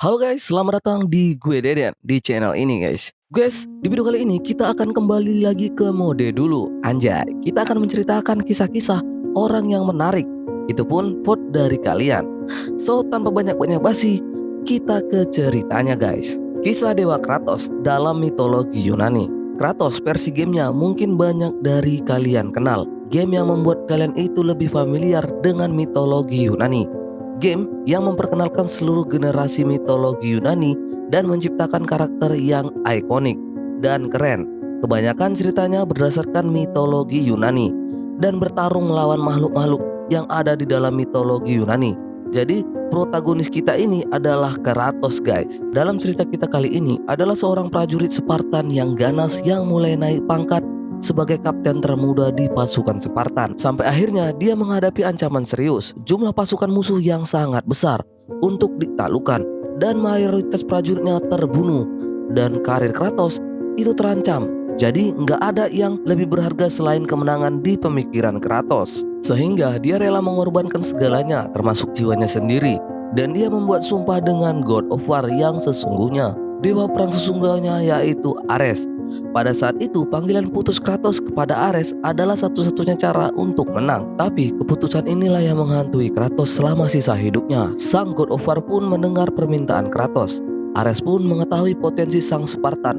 Halo guys, selamat datang di gue Deden di channel ini guys. Guys, di video kali ini kita akan kembali lagi ke mode dulu. Anjay, kita akan menceritakan kisah-kisah orang yang menarik. Itu pun vote dari kalian. So, tanpa banyak-banyak basi, kita ke ceritanya guys. Kisah Dewa Kratos dalam mitologi Yunani. Kratos versi gamenya mungkin banyak dari kalian kenal. Game yang membuat kalian itu lebih familiar dengan mitologi Yunani. Game yang memperkenalkan seluruh generasi mitologi Yunani dan menciptakan karakter yang ikonik dan keren. Kebanyakan ceritanya berdasarkan mitologi Yunani dan bertarung melawan makhluk-makhluk yang ada di dalam mitologi Yunani. Jadi protagonis kita ini adalah Kratos guys. Dalam cerita kita kali ini adalah seorang prajurit Spartan yang ganas yang mulai naik pangkat sebagai kapten termuda di pasukan Spartan. Sampai akhirnya dia menghadapi ancaman serius, jumlah pasukan musuh yang sangat besar untuk ditaklukkan dan mayoritas prajuritnya terbunuh dan karir Kratos itu terancam. Jadi nggak ada yang lebih berharga selain kemenangan di pemikiran Kratos. Sehingga dia rela mengorbankan segalanya termasuk jiwanya sendiri. Dan dia membuat sumpah dengan God of War yang sesungguhnya, dewa perang sesungguhnya yaitu Ares. Pada saat itu panggilan putus Kratos kepada Ares adalah satu-satunya cara untuk menang. Tapi keputusan inilah yang menghantui Kratos selama sisa hidupnya. Sang God of War pun mendengar permintaan Kratos. Ares pun mengetahui potensi sang Spartan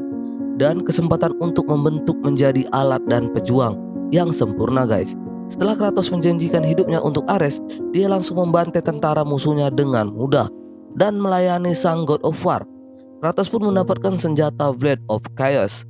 dan kesempatan untuk membentuk menjadi alat dan pejuang yang sempurna guys. Setelah Kratos menjanjikan hidupnya untuk Ares, dia langsung membantai tentara musuhnya dengan mudah dan melayani sang God of War. Kratos pun mendapatkan senjata Blade of Chaos.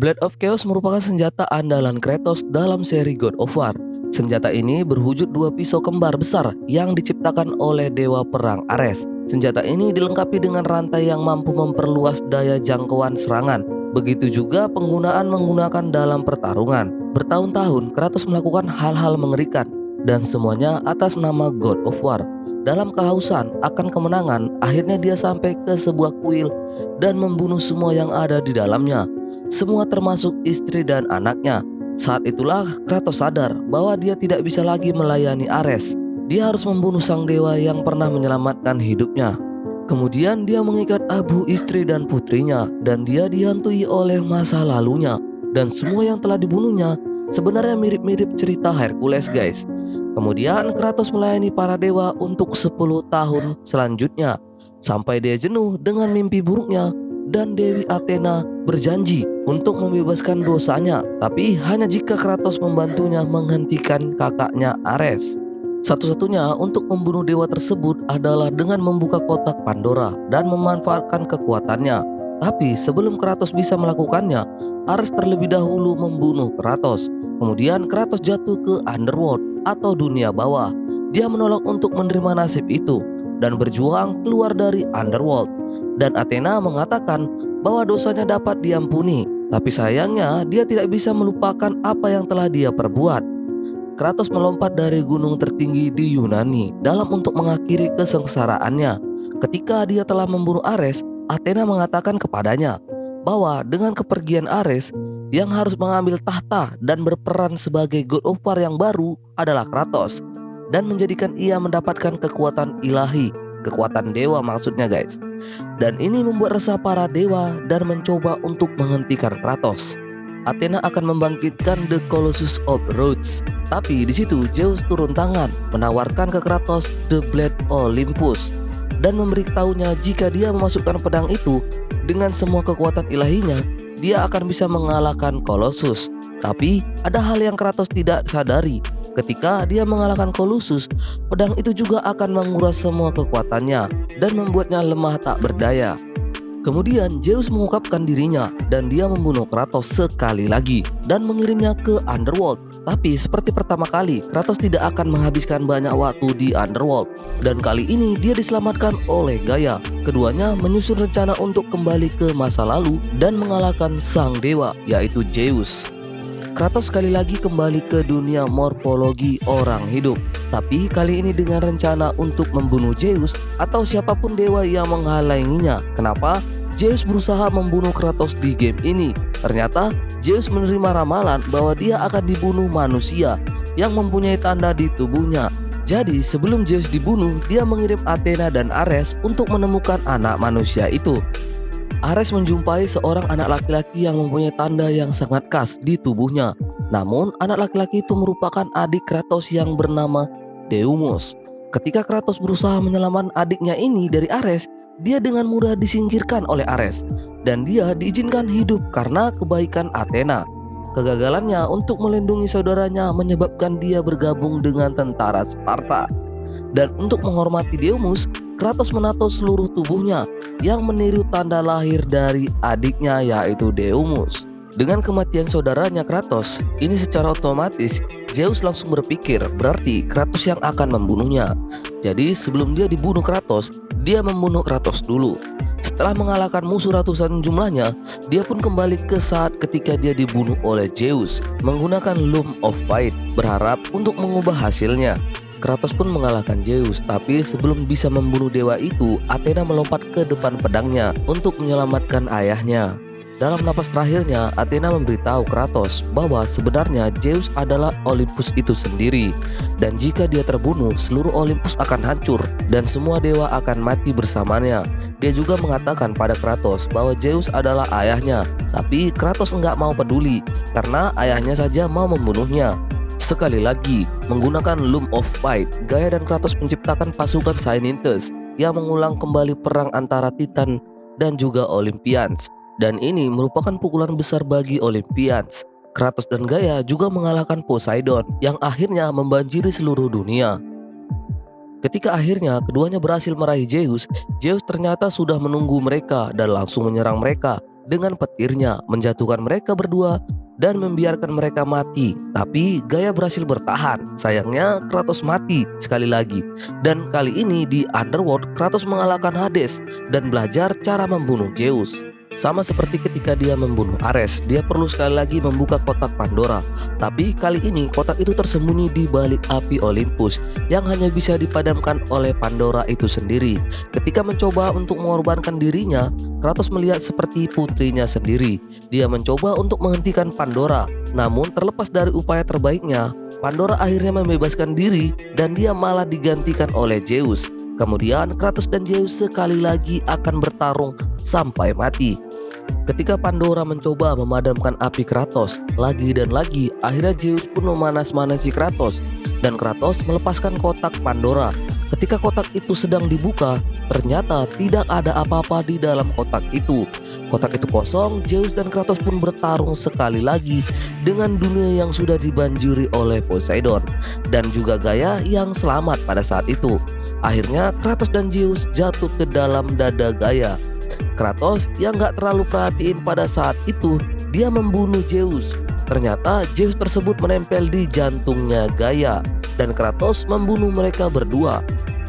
Blade of Chaos merupakan senjata andalan Kratos dalam seri God of War. Senjata ini berwujud dua pisau kembar besar yang diciptakan oleh dewa perang Ares. Senjata ini dilengkapi dengan rantai yang mampu memperluas daya jangkauan serangan. Begitu juga penggunaan menggunakan dalam pertarungan. Bertahun-tahun Kratos melakukan hal-hal mengerikan dan semuanya atas nama God of War. Dalam kehausan akan kemenangan, akhirnya dia sampai ke sebuah kuil dan membunuh semua yang ada di dalamnya. Semua termasuk istri dan anaknya. Saat itulah Kratos sadar bahwa dia tidak bisa lagi melayani Ares. Dia harus membunuh sang dewa yang pernah menyelamatkan hidupnya. Kemudian dia mengikat Abu istri dan putrinya, dan dia dihantui oleh masa lalunya. Dan semua yang telah dibunuhnya sebenarnya mirip-mirip cerita Hercules guys. Kemudian Kratos melayani para dewa untuk 10 tahun selanjutnya, sampai dia jenuh dengan mimpi buruknya. Dan Dewi Athena berjanji untuk membebaskan dosanya, tapi hanya jika Kratos membantunya menghentikan kakaknya Ares. Satu-satunya untuk membunuh dewa tersebut adalah dengan membuka kotak Pandora dan memanfaatkan kekuatannya. Tapi sebelum Kratos bisa melakukannya, Ares terlebih dahulu membunuh Kratos. Kemudian Kratos jatuh ke Underworld atau dunia bawah. Dia menolak untuk menerima nasib itu dan berjuang keluar dari Underworld. Dan Athena mengatakan bahwa dosanya dapat diampuni, tapi sayangnya dia tidak bisa melupakan apa yang telah dia perbuat. Kratos melompat dari gunung tertinggi di Yunani dalam untuk mengakhiri kesengsaraannya. Ketika dia telah membunuh Ares, Athena mengatakan kepadanya bahwa dengan kepergian Ares, yang harus mengambil tahta dan berperan sebagai God of War yang baru adalah Kratos, dan menjadikan ia mendapatkan kekuatan ilahi, kekuatan dewa maksudnya guys. Dan ini membuat resah para dewa dan mencoba untuk menghentikan Kratos. Athena akan membangkitkan The Colossus of Rhodes. Tapi di situ Zeus turun tangan, menawarkan ke Kratos The Blade Olympus dan memberitahunya jika dia memasukkan pedang itu dengan semua kekuatan ilahinya, dia akan bisa mengalahkan Colossus. Tapi ada hal yang Kratos tidak sadari. Ketika dia mengalahkan Colossus, pedang itu juga akan menguras semua kekuatannya dan membuatnya lemah tak berdaya. Kemudian Zeus mengungkapkan dirinya dan dia membunuh Kratos sekali lagi dan mengirimnya ke Underworld. Tapi seperti pertama kali, Kratos tidak akan menghabiskan banyak waktu di Underworld. Dan kali ini dia diselamatkan oleh Gaia. Keduanya menyusun rencana untuk kembali ke masa lalu dan mengalahkan sang dewa yaitu Zeus. Kratos sekali lagi kembali ke dunia morfologi orang hidup. Tapi kali ini dengan rencana untuk membunuh Zeus atau siapapun dewa yang menghalanginya. Kenapa? Zeus berusaha membunuh Kratos di game ini. Ternyata Zeus menerima ramalan bahwa dia akan dibunuh manusia yang mempunyai tanda di tubuhnya. Jadi sebelum Zeus dibunuh, dia mengirim Athena dan Ares untuk menemukan anak manusia itu. Ares menjumpai seorang anak laki-laki yang mempunyai tanda yang sangat khas di tubuhnya. Namun anak laki-laki itu merupakan adik Kratos yang bernama Deimos. Ketika Kratos berusaha menyelamatkan adiknya ini dari Ares, dia dengan mudah disingkirkan oleh Ares dan dia diizinkan hidup karena kebaikan Athena. Kegagalannya untuk melindungi saudaranya menyebabkan dia bergabung dengan tentara Sparta. Dan untuk menghormati Deimos, Kratos menato seluruh tubuhnya yang meniru tanda lahir dari adiknya yaitu Deimos. Dengan kematian saudaranya Kratos, ini secara otomatis Zeus langsung berpikir berarti Kratos yang akan membunuhnya. Jadi sebelum dia dibunuh Kratos, dia membunuh Kratos dulu. Setelah mengalahkan musuh ratusan jumlahnya, dia pun kembali ke saat ketika dia dibunuh oleh Zeus menggunakan Loom of Fate, berharap untuk mengubah hasilnya. Kratos pun mengalahkan Zeus, tapi sebelum bisa membunuh dewa itu, Athena melompat ke depan pedangnya untuk menyelamatkan ayahnya. Dalam napas terakhirnya, Athena memberitahu Kratos bahwa sebenarnya Zeus adalah Olympus itu sendiri. Dan jika dia terbunuh, seluruh Olympus akan hancur dan semua dewa akan mati bersamanya. Dia juga mengatakan pada Kratos bahwa Zeus adalah ayahnya. Tapi Kratos enggak mau peduli karena ayahnya saja mau membunuhnya. Sekali lagi, menggunakan Loom of Fate, Gaia dan Kratos menciptakan pasukan Cynthus yang mengulang kembali perang antara Titan dan juga Olympians. Dan ini merupakan pukulan besar bagi Olympians. Kratos dan Gaia juga mengalahkan Poseidon yang akhirnya membanjiri seluruh dunia. Ketika akhirnya keduanya berhasil meraih Zeus, Zeus ternyata sudah menunggu mereka dan langsung menyerang mereka dengan petirnya, menjatuhkan mereka berdua dan membiarkan mereka mati. Tapi Gaia berhasil bertahan. Sayangnya Kratos mati sekali lagi. Dan kali ini di Underworld, Kratos mengalahkan Hades dan belajar cara membunuh Zeus. Sama seperti ketika dia membunuh Ares, dia perlu sekali lagi membuka kotak Pandora. Tapi kali ini kotak itu tersembunyi di balik api Olympus yang hanya bisa dipadamkan oleh Pandora itu sendiri. Ketika mencoba untuk mengorbankan dirinya, Kratos melihat seperti putrinya sendiri. Dia mencoba untuk menghentikan Pandora, namun terlepas dari upaya terbaiknya, Pandora akhirnya membebaskan diri dan dia malah digantikan oleh Zeus. Kemudian Kratos dan Zeus sekali lagi akan bertarung sampai mati. Ketika Pandora mencoba memadamkan api Kratos lagi dan lagi, akhirnya Zeus pun memanas-manasi Kratos dan Kratos melepaskan kotak Pandora. Ketika kotak itu sedang dibuka, ternyata tidak ada apa-apa di dalam kotak itu. Kotak itu kosong. Zeus dan Kratos pun bertarung sekali lagi dengan dunia yang sudah dibanjiri oleh Poseidon dan juga Gaia yang selamat pada saat itu. Akhirnya Kratos dan Zeus jatuh ke dalam dada Gaia. Kratos yang gak terlalu perhatiin pada saat itu, dia membunuh Zeus. Ternyata Zeus tersebut menempel di jantungnya Gaia dan Kratos membunuh mereka berdua.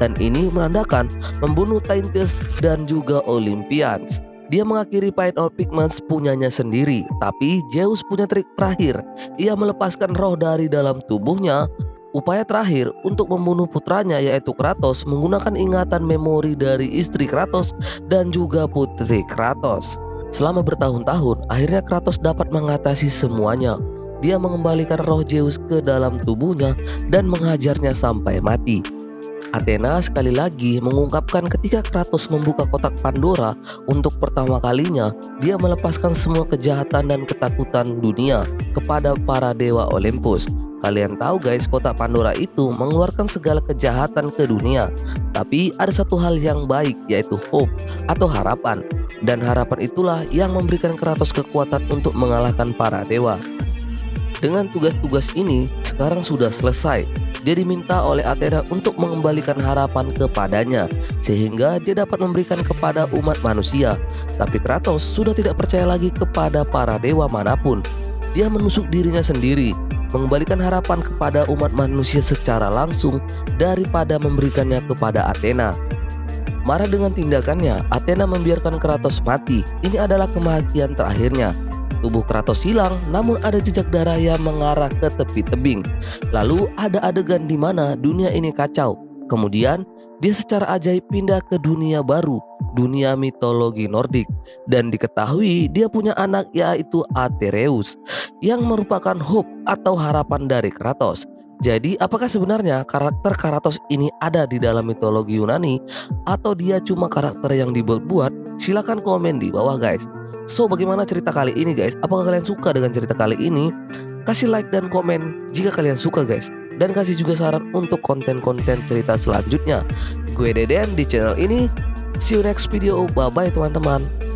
Dan ini menandakan membunuh Cynthus dan juga Olympians. Dia mengakhiri Fight of Pygmalion punyanya sendiri. Tapi Zeus punya trik terakhir. Ia melepaskan roh dari dalam tubuhnya. Upaya terakhir untuk membunuh putranya yaitu Kratos menggunakan ingatan memori dari istri Kratos dan juga putri Kratos. Selama bertahun-tahun, akhirnya Kratos dapat mengatasi semuanya. Dia mengembalikan roh Zeus ke dalam tubuhnya dan menghajarnya sampai mati. Athena sekali lagi mengungkapkan ketika Kratos membuka kotak Pandora untuk pertama kalinya, dia melepaskan semua kejahatan dan ketakutan dunia kepada para dewa Olympus. Kalian tahu guys, kotak Pandora itu mengeluarkan segala kejahatan ke dunia. Tapi ada satu hal yang baik, yaitu hope atau harapan. Dan harapan itulah yang memberikan Kratos kekuatan untuk mengalahkan para dewa. Dengan tugas-tugas ini sekarang sudah selesai. Dia diminta oleh Athena untuk mengembalikan harapan kepadanya sehingga dia dapat memberikan kepada umat manusia. Tapi Kratos sudah tidak percaya lagi kepada para dewa manapun. Dia menusuk dirinya sendiri, mengembalikan harapan kepada umat manusia secara langsung daripada memberikannya kepada Athena. Marah dengan tindakannya, Athena membiarkan Kratos mati. Ini adalah kematian terakhirnya. Tubuh Kratos hilang, namun ada jejak darah yang mengarah ke tepi tebing. Lalu ada adegan di mana dunia ini kacau. Kemudian dia secara ajaib pindah ke dunia baru, dunia mitologi Nordik. Dan diketahui dia punya anak yaitu Atreus, yang merupakan hope atau harapan dari Kratos. Jadi apakah sebenarnya karakter Karatos ini ada di dalam mitologi Yunani atau dia cuma karakter yang dibuat-buat? Silahkan komen di bawah guys. So bagaimana cerita kali ini guys? Apakah kalian suka dengan cerita kali ini? Kasih like dan komen jika kalian suka guys. Dan kasih juga saran untuk konten-konten cerita selanjutnya. Gue Deden di channel ini. See you next video. Bye bye teman-teman.